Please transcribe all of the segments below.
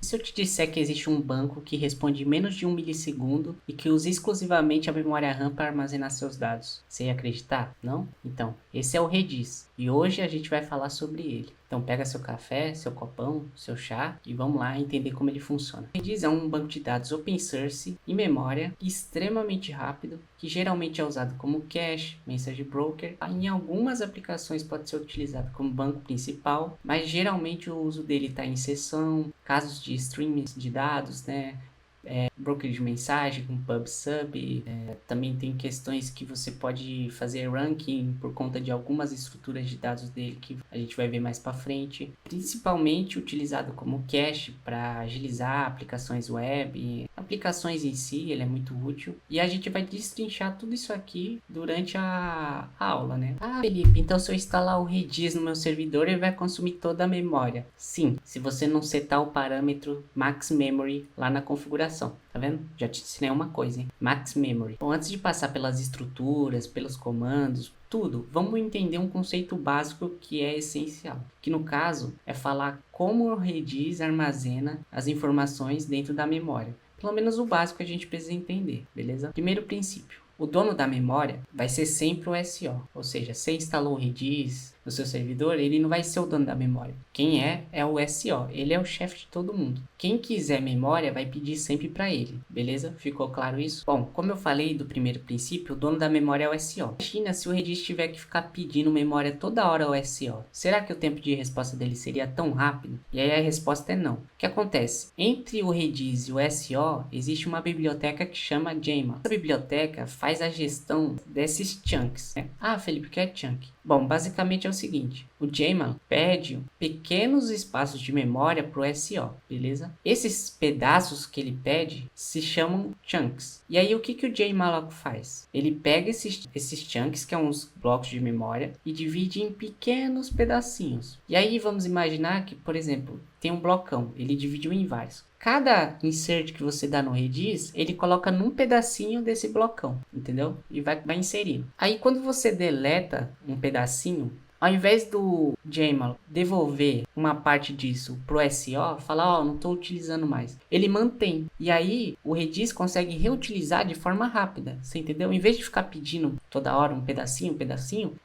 Se eu te disser que existe um banco que responde em menos de 1 milissegundo e que usa exclusivamente a memória RAM para armazenar seus dados, você ia acreditar? Não? Então, esse é o Redis e hoje a gente vai falar sobre ele. Então pega seu café, seu copão, seu chá e vamos lá entender como ele funciona. O Redis é um banco de dados open source em memória extremamente rápido, que geralmente é usado como cache, message broker. Em algumas aplicações pode ser utilizado como banco principal, mas geralmente o uso dele está em sessão, casos de streaming de dados, né? Broker de mensagem com PubSub, também tem questões que você pode fazer ranking por conta de algumas estruturas de dados dele que a gente vai ver mais para frente, principalmente utilizado como cache para agilizar aplicações web, aplicações em si, ele é muito útil e a gente vai destrinchar tudo isso aqui durante a aula, né? Ah, Felipe, então se eu instalar o Redis no meu servidor, ele vai consumir toda a memória. Sim, se você não setar o parâmetro Max Memory lá na configuração. Tá vendo? Já te ensinei uma coisa, hein? Max Memory. Bom, antes de passar pelas estruturas, pelos comandos, tudo, vamos entender um conceito básico que é essencial. Que no caso é falar como o Redis armazena as informações dentro da memória. Pelo menos o básico a gente precisa entender, beleza? Primeiro princípio. O dono da memória vai ser sempre o SO, ou seja, se instalou o Redis no seu servidor, ele não vai ser o dono da memória. Quem é o SO, ele é o chefe de todo mundo. Quem quiser memória vai pedir sempre para ele, beleza? Ficou claro isso? Bom, como eu falei do primeiro princípio, o dono da memória é o SO. Imagina se o Redis tiver que ficar pedindo memória toda hora ao SO. Será que o tempo de resposta dele seria tão rápido? E aí a resposta é não. O que acontece? Entre o Redis e o SO, existe uma biblioteca que chama JML. Essa biblioteca faz a gestão desses chunks, né? Ah, Felipe, o que é chunk? Bom, basicamente é o seguinte, o JML pede pequenos espaços de memória para o SO, beleza? Esses pedaços que ele pede se chamam chunks. E aí o que o JMalloc faz? Ele pega esses chunks, que são uns blocos de memória, e divide em pequenos pedacinhos. E aí vamos imaginar que, por exemplo, tem um blocão, ele dividiu em vários. Cada insert que você dá no Redis, ele coloca num pedacinho desse blocão, entendeu? E vai inserindo. Aí quando você deleta um pedacinho, ao invés do JML devolver uma parte disso pro SO, falar, não estou utilizando mais, ele mantém. E aí o Redis consegue reutilizar de forma rápida, você entendeu? Em vez de ficar pedindo toda hora um pedacinho,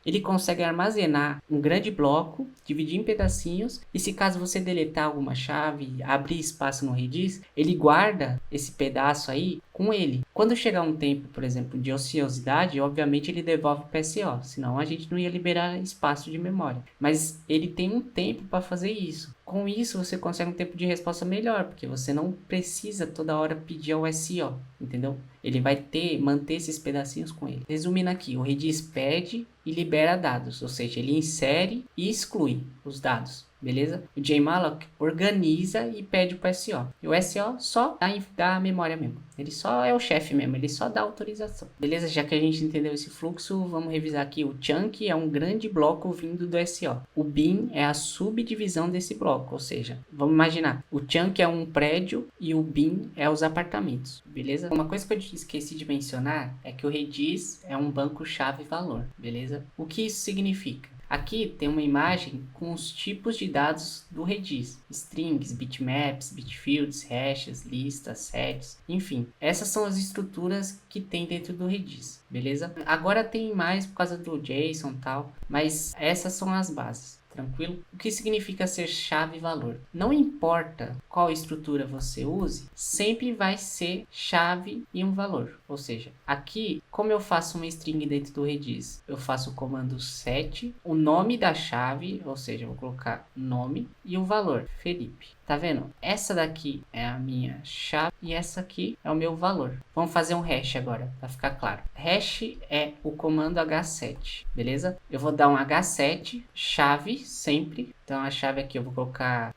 ele consegue armazenar um grande bloco, dividir em pedacinhos, e se caso você deletar alguma chave, abrir espaço no Redis, ele guarda esse pedaço aí com ele. Quando chegar um tempo, por exemplo, de ociosidade, obviamente ele devolve para SO, senão a gente não ia liberar espaço de memória. Mas ele tem um tempo para fazer isso. Com isso você consegue um tempo de resposta melhor, porque você não precisa toda hora pedir ao SO, entendeu? Ele vai manter esses pedacinhos com ele. Resumindo aqui, o Redis pede e libera dados, ou seja, ele insere e exclui os dados. Beleza? O JMalloc organiza e pede para o SO. E o SO só dá a memória mesmo. Ele só é o chefe mesmo, ele só dá autorização. Beleza? Já que a gente entendeu esse fluxo, vamos revisar aqui. O chunk é um grande bloco vindo do SO. O bin é a subdivisão desse bloco, ou seja, vamos imaginar, o chunk é um prédio e o bin é os apartamentos. Beleza? Uma coisa que eu esqueci de mencionar é que o Redis é um banco chave-valor. Beleza? O que isso significa? Aqui tem uma imagem com os tipos de dados do Redis. Strings, bitmaps, bitfields, hashes, listas, sets, enfim. Essas são as estruturas que tem dentro do Redis, beleza? Agora tem mais por causa do JSON e tal, mas essas são as bases. Tranquilo? O que significa ser chave e valor? Não importa qual estrutura você use, sempre vai ser chave e um valor. Ou seja, aqui, como eu faço uma string dentro do Redis, eu faço o comando set, o nome da chave, ou seja, eu vou colocar nome e o valor, Felipe. Tá vendo? Essa daqui é a minha chave e essa aqui é o meu valor. Vamos fazer um hash agora, para ficar claro. Hash é o comando h7, beleza? Eu vou dar um h7, chave sempre. Então a chave aqui eu vou colocar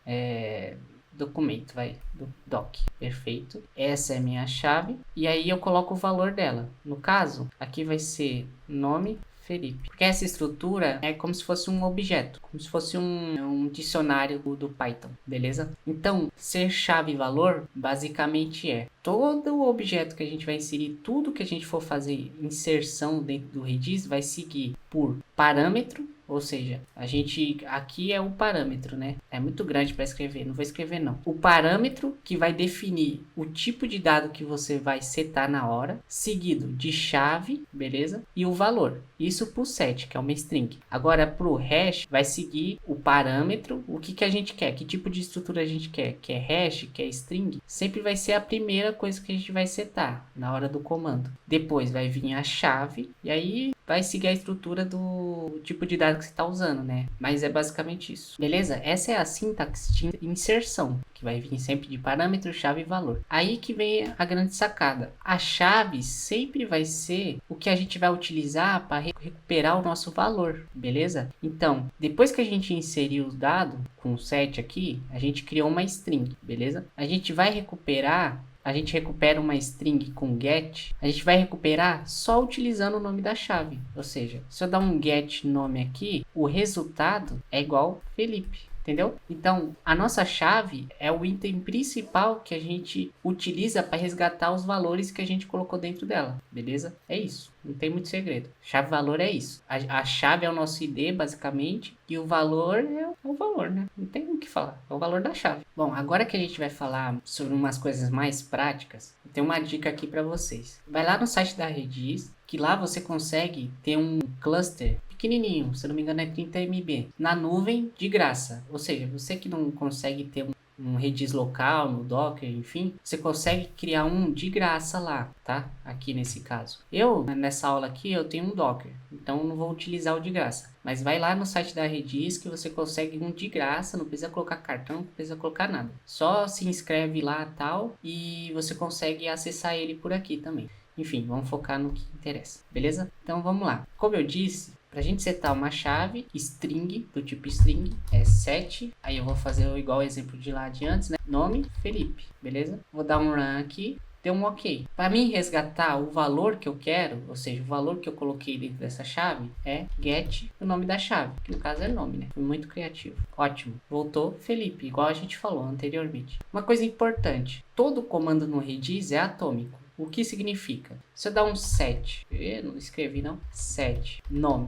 documento, do doc, perfeito. Essa é minha chave e aí eu coloco o valor dela. No caso, aqui vai ser nome Felipe. Porque essa estrutura é como se fosse um objeto, como se fosse um dicionário do Python, beleza? Então, ser chave e valor basicamente é todo o objeto que a gente vai inserir, tudo que a gente for fazer inserção dentro do Redis vai seguir por parâmetro Ou seja, a gente aqui é o parâmetro, né? É muito grande para escrever, não vou escrever não. O parâmetro que vai definir o tipo de dado que você vai setar na hora, seguido de chave, beleza? E o valor. Isso pro set, que é uma string. Agora pro hash vai seguir o parâmetro, o que a gente quer, que tipo de estrutura a gente quer, que é hash, que é string, sempre vai ser a primeira coisa que a gente vai setar na hora do comando. Depois vai vir a chave e aí vai seguir a estrutura do tipo de dado que você está usando, né? Mas é basicamente isso. Beleza? Essa é a sintaxe de inserção, que vai vir sempre de parâmetro, chave e valor. Aí que vem a grande sacada. A chave sempre vai ser o que a gente vai utilizar para recuperar o nosso valor, beleza? Então, depois que a gente inseriu o dado com o set aqui, a gente criou uma string, beleza? A gente vai recuperar. A gente recupera uma string com get, a gente vai recuperar só utilizando o nome da chave. Ou seja, se eu dar um get nome aqui, o resultado é igual Felipe. Entendeu? Então, a nossa chave é o item principal que a gente utiliza para resgatar os valores que a gente colocou dentro dela. Beleza? É isso. Não tem muito segredo. Chave-valor é isso. A chave é o nosso ID, basicamente. E o valor é o valor, né? Não tem o que falar. É o valor da chave. Bom, agora que a gente vai falar sobre umas coisas mais práticas, eu tenho uma dica aqui para vocês. Vai lá no site da Redis, que lá você consegue ter um cluster pequenininho, se não me engano é 30 MB, na nuvem de graça. Ou seja, você que não consegue ter um Redis local, no Docker, enfim, você consegue criar um de graça lá, tá? Aqui nesse caso. Eu, nessa aula aqui, eu tenho um Docker, então não vou utilizar o de graça. Mas vai lá no site da Redis que você consegue um de graça, não precisa colocar cartão, não precisa colocar nada. Só se inscreve lá tal e você consegue acessar ele por aqui também. Enfim, vamos focar no que interessa, beleza? Então vamos lá. Como eu disse, para a gente setar uma chave string, do tipo string, é set. Aí eu vou fazer igual o exemplo de lá de antes, né? Nome, Felipe, beleza? Vou dar um run aqui, deu um ok. Para mim resgatar o valor que eu quero, ou seja, o valor que eu coloquei dentro dessa chave, é get o nome da chave, que no caso é nome, né? Fui muito criativo. Ótimo. Voltou Felipe, igual a gente falou anteriormente. Uma coisa importante, todo comando no Redis é atômico. O que significa? Se eu dar um set, eu não escrevi não, set, nome,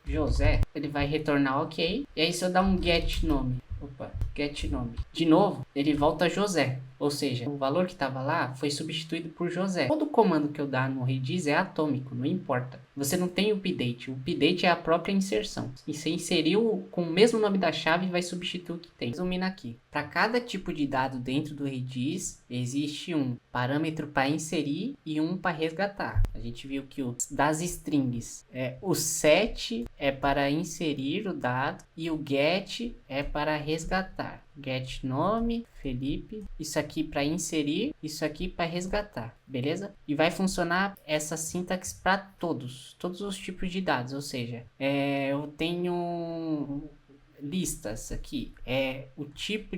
José, ele vai retornar ok. E aí se eu dar um get nome, get nome, de novo, ele volta José. Ou seja, o valor que estava lá foi substituído por José. Todo comando que eu dar no Redis é atômico, não importa. Você não tem update. O update é a própria inserção. E você inseriu com o mesmo nome da chave, vai substituir o que tem. Resumindo aqui. Para cada tipo de dado dentro do Redis, existe um parâmetro para inserir e um para resgatar. A gente viu que das strings, o set é para inserir o dado e o get é para resgatar. Get nome, Felipe, isso aqui para inserir, isso aqui para resgatar, beleza? E vai funcionar essa sintaxe para todos os tipos de dados, ou seja, eu tenho listas aqui, o tipo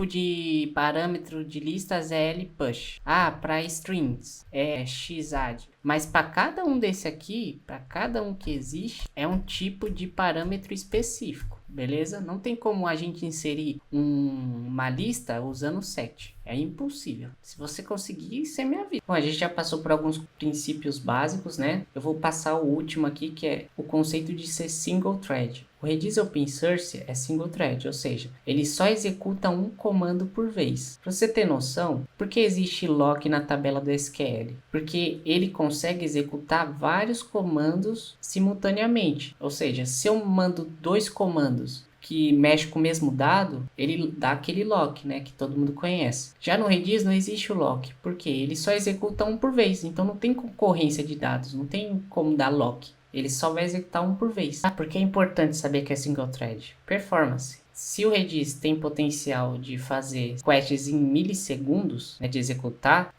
de parâmetro de listas é lpush. Para strings é xadd. Mas para cada um desse aqui, para cada um que existe, é um tipo de parâmetro específico. Beleza? Não tem como a gente inserir uma lista usando set. É impossível. Se você conseguir, você me avisa. Bom, a gente já passou por alguns princípios básicos, né? Eu vou passar o último aqui, que é o conceito de ser single thread. O Redis Open Source é single thread, ou seja, ele só executa um comando por vez. Para você ter noção, por que existe lock na tabela do SQL? Porque ele consegue executar vários comandos simultaneamente. Ou seja, se eu mando 2 comandos que mexe com o mesmo dado, ele dá aquele lock, né, que todo mundo conhece. Já no Redis não existe o lock, porque ele só executa um por vez, então não tem concorrência de dados, não tem como dar lock. Ele só vai executar um por vez. Porque é importante saber que é single thread? Performance. Se o Redis tem potencial de fazer quests em milissegundos, né, de executar,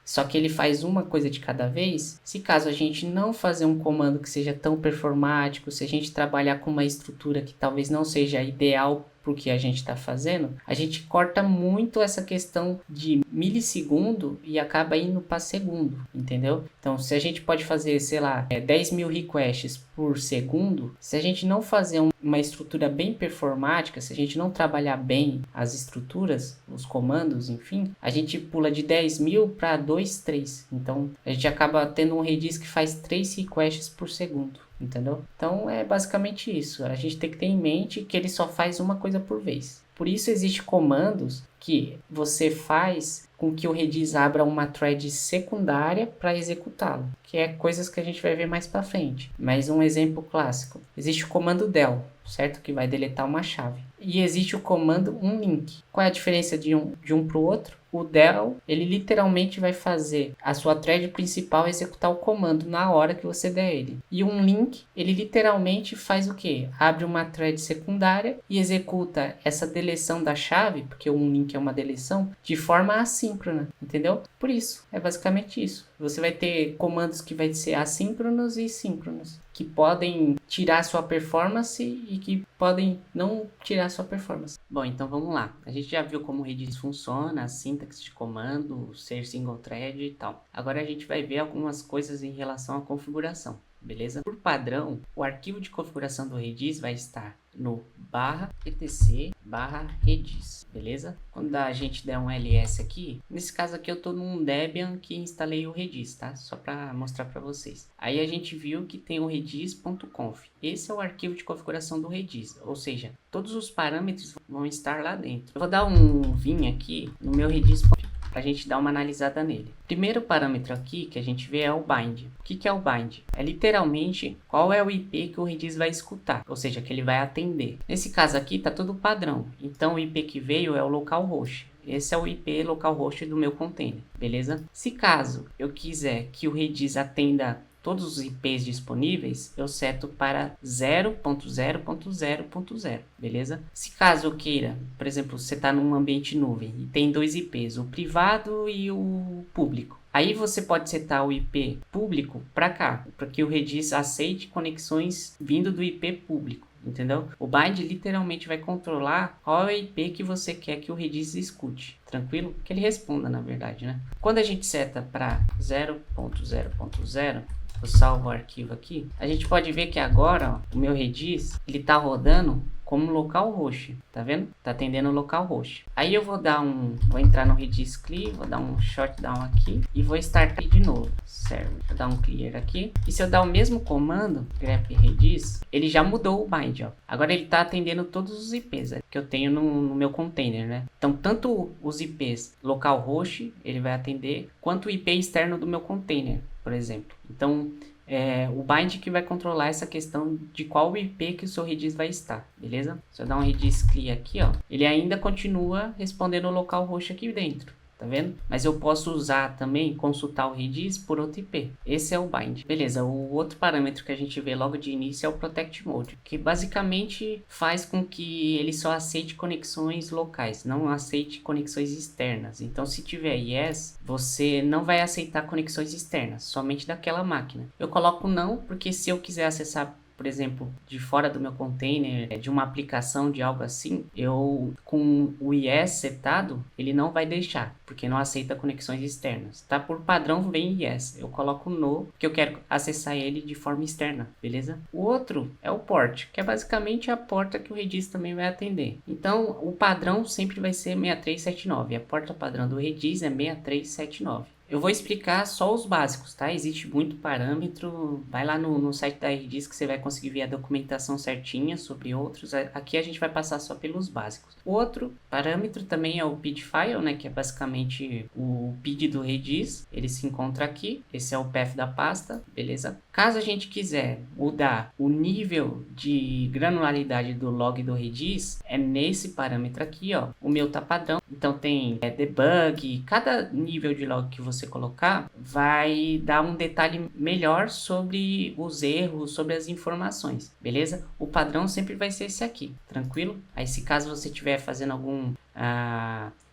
só que ele faz uma coisa de cada vez. Se caso a gente não fazer um comando que seja tão performático, se a gente trabalhar com uma estrutura que talvez não seja ideal para o que a gente está fazendo, a gente corta muito essa questão de milissegundo e acaba indo para segundo, entendeu? Então, se a gente pode fazer, sei lá, 10 mil requests por segundo, se a gente não fazer uma estrutura bem performática, se a gente não trabalhar bem as estruturas, os comandos, enfim, a gente pula de 10 mil para 2, 3. Então, a gente acaba tendo um Redis que faz 3 requests por segundo. entendeu? Então é basicamente isso. A gente tem que ter em mente que ele só faz uma coisa por vez. Por isso existem comandos que você faz com que o Redis abra uma thread secundária para executá-lo, que é coisas que a gente vai ver mais para frente. Mas um exemplo clássico, existe o comando del, certo? Que vai deletar uma chave. E existe o comando unlink. Qual é a diferença de um para o outro? O del, ele literalmente vai fazer a sua thread principal executar o comando na hora que você der ele. E um link, ele literalmente faz o quê? Abre uma thread secundária e executa essa deleção da chave, porque um link é uma deleção, de forma assíncrona, entendeu? Por isso, é basicamente isso. Você vai ter comandos que vai ser assíncronos e síncronos, que podem tirar sua performance e que podem não tirar sua performance. Bom, então vamos lá. A gente já viu como o Redis funciona, a sintaxe de comando, ser single thread e tal. Agora a gente vai ver algumas coisas em relação à configuração. Beleza? Por padrão, o arquivo de configuração do Redis vai estar no /etc/redis, beleza? Quando a gente der um ls aqui, nesse caso aqui eu estou num Debian que instalei o Redis, tá? Só para mostrar para vocês. Aí a gente viu que tem o redis.conf. Esse é o arquivo de configuração do Redis, ou seja, todos os parâmetros vão estar lá dentro. Eu vou dar um vim aqui no meu redis.conf para a gente dar uma analisada nele. Primeiro parâmetro aqui que a gente vê é o bind. O que é o bind? É literalmente qual é o IP que o Redis vai escutar, ou seja, que ele vai atender. Nesse caso aqui está tudo padrão, então o IP que veio é o localhost. Esse é o IP localhost do meu container, beleza? Se caso eu quiser que o Redis atenda todos os IPs disponíveis, eu seto para 0.0.0.0, beleza? Se caso eu queira, por exemplo, você está num ambiente nuvem e tem dois IPs, o privado e o público. Aí você pode setar o IP público para cá, para que o Redis aceite conexões vindo do IP público. Entendeu? O bind literalmente vai controlar qual é o IP que você quer que o Redis escute. Tranquilo? Que ele responda, na verdade, né? Quando a gente seta para 0.0.0, eu salvo o arquivo aqui, a gente pode ver que agora, ó, o meu Redis, ele tá rodando como localhost, tá vendo? Tá atendendo localhost. Aí eu vou entrar no Redis CLI, vou dar um shutdown aqui e vou startar de novo, certo? Vou dar um clear aqui. E se eu dar o mesmo comando, grep redis, ele já mudou o bind, ó. Agora ele tá atendendo todos os IPs que eu tenho no meu container, né? Então, tanto os IPs localhost, ele vai atender, quanto o IP externo do meu container, por exemplo. Então, o bind que vai controlar essa questão de qual IP que o seu Redis vai estar, beleza? Se eu dar um Redis CLI aqui, ó, ele ainda continua respondendo o localhost aqui dentro, tá vendo? Mas eu posso usar também, consultar o Redis por outro IP. Esse é o bind. Beleza, o outro parâmetro que a gente vê logo de início é o protect mode, que basicamente faz com que ele só aceite conexões locais, não aceite conexões externas. Então, se tiver yes, você não vai aceitar conexões externas, somente daquela máquina. Eu coloco não, porque se eu quiser acessar, por exemplo, de fora do meu container, de uma aplicação, de algo assim, eu com o yes setado, ele não vai deixar, porque não aceita conexões externas, tá? Por padrão vem yes, eu coloco no, porque eu quero acessar ele de forma externa, beleza? O outro é o port, que é basicamente a porta que o Redis também vai atender. Então, o padrão sempre vai ser 6379, a porta padrão do Redis é 6379. Eu vou explicar só os básicos, tá? Existe muito parâmetro. Vai lá no site da Redis que você vai conseguir ver a documentação certinha sobre outros. Aqui a gente vai passar só pelos básicos. O outro parâmetro também é o PID file, né? Que é basicamente o PID do Redis. Ele se encontra aqui. Esse é o path da pasta, beleza? Caso a gente quiser mudar o nível de granularidade do log do Redis, é nesse parâmetro aqui, ó. O meu tá padrão. Então tem debug. Cada nível de log que você colocar vai dar um detalhe melhor sobre os erros, sobre as informações, beleza? O padrão sempre vai ser esse aqui, tranquilo? Aí se caso você estiver fazendo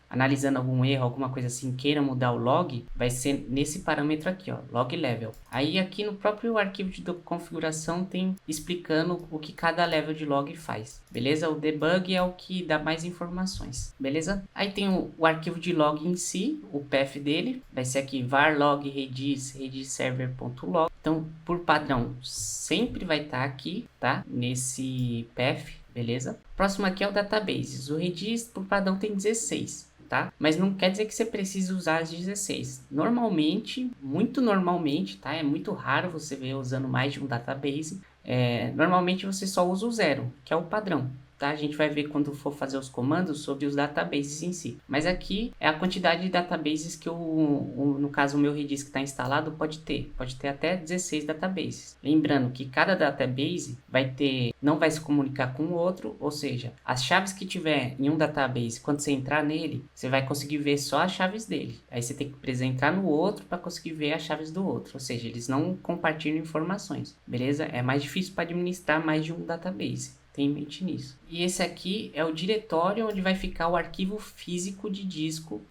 analisando algum erro, alguma coisa assim, queira mudar o log, vai ser nesse parâmetro aqui, ó, log level. Aí aqui no próprio arquivo de configuração tem explicando o que cada level de log faz, beleza? O debug é o que dá mais informações, beleza? Aí tem o arquivo de log em si, o path dele, vai ser aqui var log redis server.log. Então, por padrão, sempre vai estar aqui, tá? Nesse path, beleza? Próximo aqui é o databases. O Redis, por padrão, tem 16. Tá? Mas não quer dizer que você precise usar as 16. Normalmente, muito normalmente, tá? É muito raro você ver usando mais de um database. Normalmente você só usa o 0, que é o padrão. Tá? A gente vai ver quando for fazer os comandos sobre os databases em si. Mas aqui é a quantidade de databases que no caso o meu Redis que está instalado pode ter. Pode ter até 16 databases. Lembrando que cada database não vai se comunicar com o outro, ou seja, as chaves que tiver em um database, quando você entrar nele, você vai conseguir ver só as chaves dele. Aí você tem que precisar entrar no outro para conseguir ver as chaves do outro. Ou seja, eles não compartilham informações. Beleza? É mais difícil para administrar mais de um database. Tenha em mente nisso. E esse aqui é o diretório onde vai ficar o arquivo físico de disco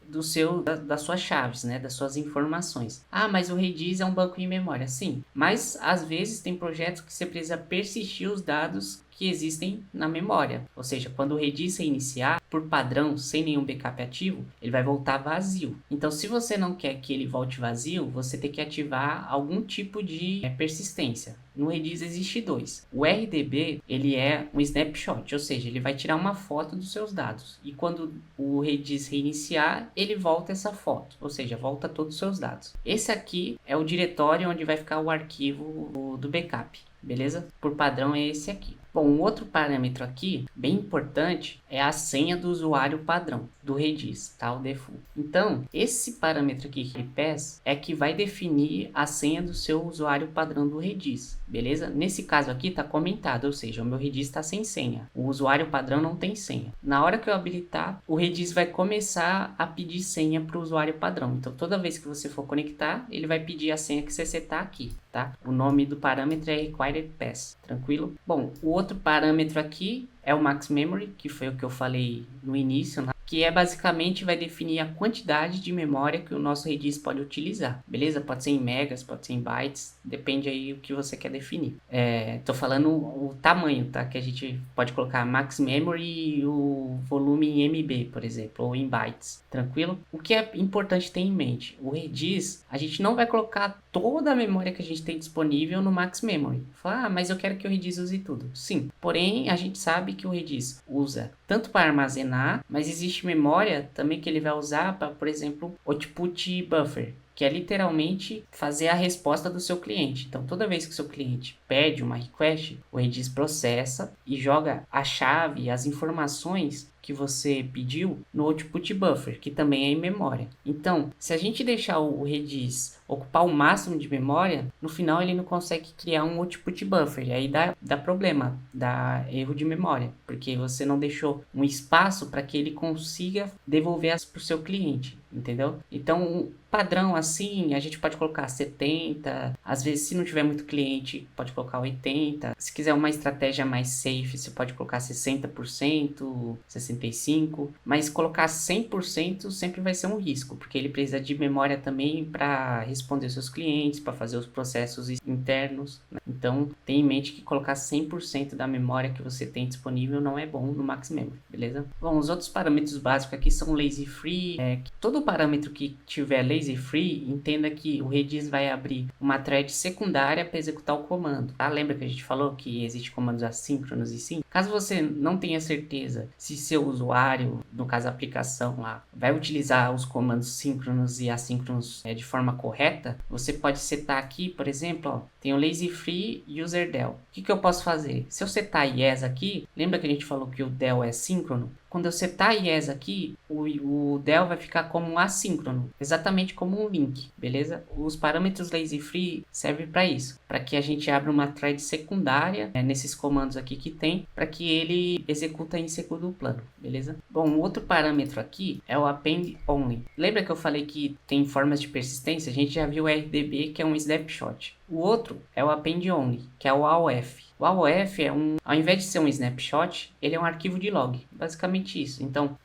das suas chaves, né? Das suas informações. Ah, mas o Redis é um banco de memória. Sim, mas às vezes tem projetos que você precisa persistir os dados que existem na memória. Ou seja, quando o Redis reiniciar, por padrão, sem nenhum backup ativo, ele vai voltar vazio. Então, se você não quer que ele volte vazio, você tem que ativar algum tipo de persistência. No Redis existe dois. O RDB, ele é um snapshot, ou seja, ele vai tirar uma foto dos seus dados. E quando o Redis reiniciar, ele volta essa foto, ou seja, volta todos os seus dados. Esse aqui é o diretório onde vai ficar o arquivo do backup. Beleza? Por padrão é esse aqui. Bom, um outro parâmetro aqui, bem importante, é a senha do usuário padrão do Redis, tá? O default. Então, esse parâmetro aqui que ele PES é que vai definir a senha do seu usuário padrão do Redis, beleza? Nesse caso aqui está comentado, ou seja, o meu Redis está sem senha. O usuário padrão não tem senha. Na hora que eu habilitar, o Redis vai começar a pedir senha para o usuário padrão. Então, toda vez que você for conectar, ele vai pedir a senha que você setar aqui, tá? O nome do parâmetro é required pass, tranquilo? Bom, o outro parâmetro aqui é o max memory, que foi o que eu falei no início, né? Que é basicamente vai definir a quantidade de memória que o nosso Redis pode utilizar, beleza? Pode ser em megas, pode ser em bytes, depende aí o que você quer definir. Tô falando o tamanho, tá? Que a gente pode colocar max memory e o volume em MB, por exemplo, ou em bytes, tranquilo? O que é importante ter em mente, o Redis, a gente não vai colocar toda a memória que a gente tem disponível no max memory. Fala, mas eu quero que o Redis use tudo. Sim, porém a gente sabe que o Redis usa tanto para armazenar, mas existe memória também que ele vai usar para, por exemplo, output buffer, que é literalmente fazer a resposta do seu cliente. Então, toda vez que o seu cliente pede uma request, o Redis processa e joga a chave, as informações que você pediu no output buffer, que também é em memória. Então, se a gente deixar o Redis ocupar o máximo de memória, no final ele não consegue criar um output buffer, e aí dá problema, dá erro de memória, porque você não deixou um espaço para que ele consiga devolver para o seu cliente, entendeu? Então, um padrão assim, a gente pode colocar 70, às vezes se não tiver muito cliente, pode colocar 80, se quiser uma estratégia mais safe, você pode colocar 60%, 65%, mas colocar 100% sempre vai ser um risco, porque ele precisa de memória também para responder seus clientes, para fazer os processos internos, né? Então, tenha em mente que colocar 100% da memória que você tem disponível não é bom no max memory, beleza? Bom, os outros parâmetros básicos aqui são lazy free, todo parâmetro que tiver lazy free, entenda que o Redis vai abrir uma thread secundária para executar o comando, tá? Lembra que a gente falou que existe comandos assíncronos e sim? Caso você não tenha certeza se seu usuário, no caso a aplicação lá, vai utilizar os comandos síncronos e assíncronos de forma correta, você pode setar aqui, por exemplo, ó, tem o lazy free user del. O que eu posso fazer? Se eu setar yes aqui, lembra que a gente falou que o del é síncrono? Quando eu setar yes aqui, o del vai ficar como um assíncrono, exatamente como um link, beleza? Os parâmetros lazy free servem para isso, para que a gente abra uma thread secundária nesses comandos aqui que tem, para que ele executa em segundo plano, beleza? Bom, um outro parâmetro aqui é o append only. Lembra que eu falei que tem formas de persistência? A gente já viu o RDB, que é um snapshot. O outro é o append only, que é o AOF. O AOF ao invés de ser um snapshot, ele é um arquivo de log, basicamente isso. Então,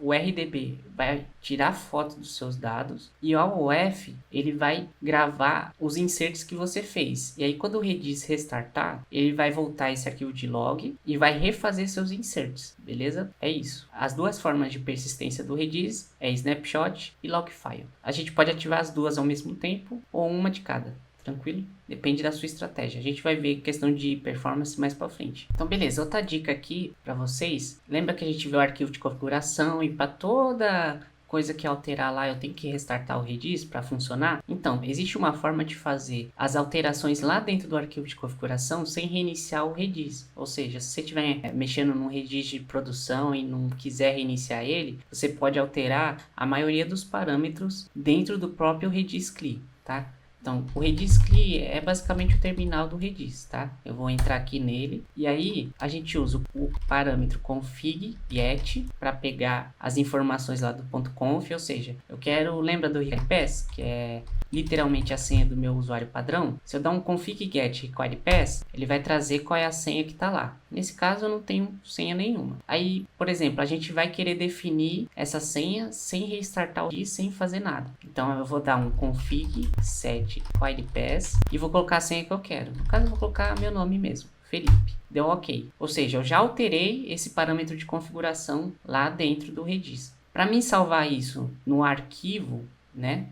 o RDB vai tirar foto dos seus dados e o AOF, ele vai gravar os inserts que você fez. E aí, quando o Redis restartar, ele vai voltar esse arquivo de log e vai refazer seus inserts, beleza? É isso. As duas formas de persistência do Redis é snapshot e logfile. A gente pode ativar as duas ao mesmo tempo ou uma de cada. Tranquilo? Depende da sua estratégia. A gente vai ver questão de performance mais para frente. Então, beleza. Outra dica aqui para vocês. Lembra que a gente viu o arquivo de configuração e para toda coisa que alterar lá, eu tenho que restartar o Redis para funcionar? Então, existe uma forma de fazer as alterações lá dentro do arquivo de configuração sem reiniciar o Redis. Ou seja, se você estiver mexendo num Redis de produção e não quiser reiniciar ele, você pode alterar a maioria dos parâmetros dentro do próprio Redis CLI, tá? Então, o Redis CLI é basicamente o terminal do Redis, tá? Eu vou entrar aqui nele e aí a gente usa o parâmetro config get para pegar as informações lá do .conf, ou seja, eu quero, lembra do required pass, que é literalmente a senha do meu usuário padrão? Se eu dar um config get required pass, ele vai trazer qual é a senha que está lá. Nesse caso eu não tenho senha nenhuma. Aí, por exemplo, a gente vai querer definir essa senha sem restartar o Redis, sem fazer nada. Então eu vou dar um config set required pass e vou colocar a senha que eu quero. No caso eu vou colocar meu nome mesmo, Felipe. Deu ok. Ou seja, eu já alterei esse parâmetro de configuração lá dentro do Redis. Para mim salvar isso no arquivo, né?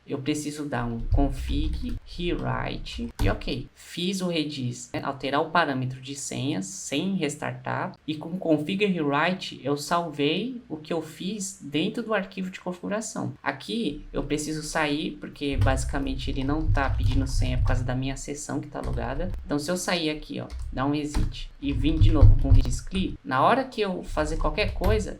Eu preciso dar um config rewrite e ok, fiz o Redis, né, alterar o parâmetro de senhas sem restartar, e com config rewrite eu salvei o que eu fiz dentro do arquivo de configuração. Aqui eu preciso sair porque basicamente ele não está pedindo senha por causa da minha sessão que está logada. Então se eu sair aqui, ó, dar um exit e vir de novo com o Redis CLI, na hora que eu fazer qualquer coisa,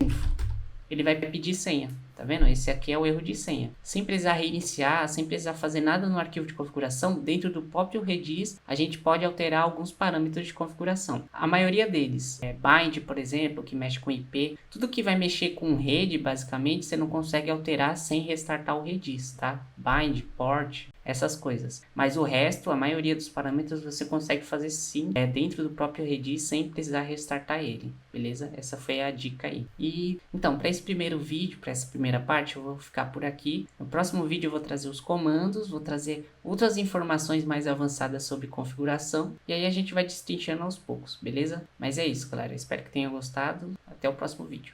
ele vai pedir senha. Tá vendo? Esse aqui é o erro de senha. Sem precisar reiniciar, sem precisar fazer nada no arquivo de configuração, dentro do próprio Redis, a gente pode alterar alguns parâmetros de configuração. A maioria deles é bind, por exemplo, que mexe com IP. Tudo que vai mexer com rede, basicamente, você não consegue alterar sem restartar o Redis, tá? Bind, port, essas coisas. Mas o resto, a maioria dos parâmetros, você consegue fazer sim dentro do próprio Redis, sem precisar restartar ele, beleza? Essa foi a dica aí. E então, para esse primeiro vídeo, para essa primeira parte, eu vou ficar por aqui. No próximo vídeo eu vou trazer os comandos, vou trazer outras informações mais avançadas sobre configuração, e aí a gente vai destrinchando aos poucos, beleza? Mas é isso, galera. Espero que tenham gostado. Até o próximo vídeo.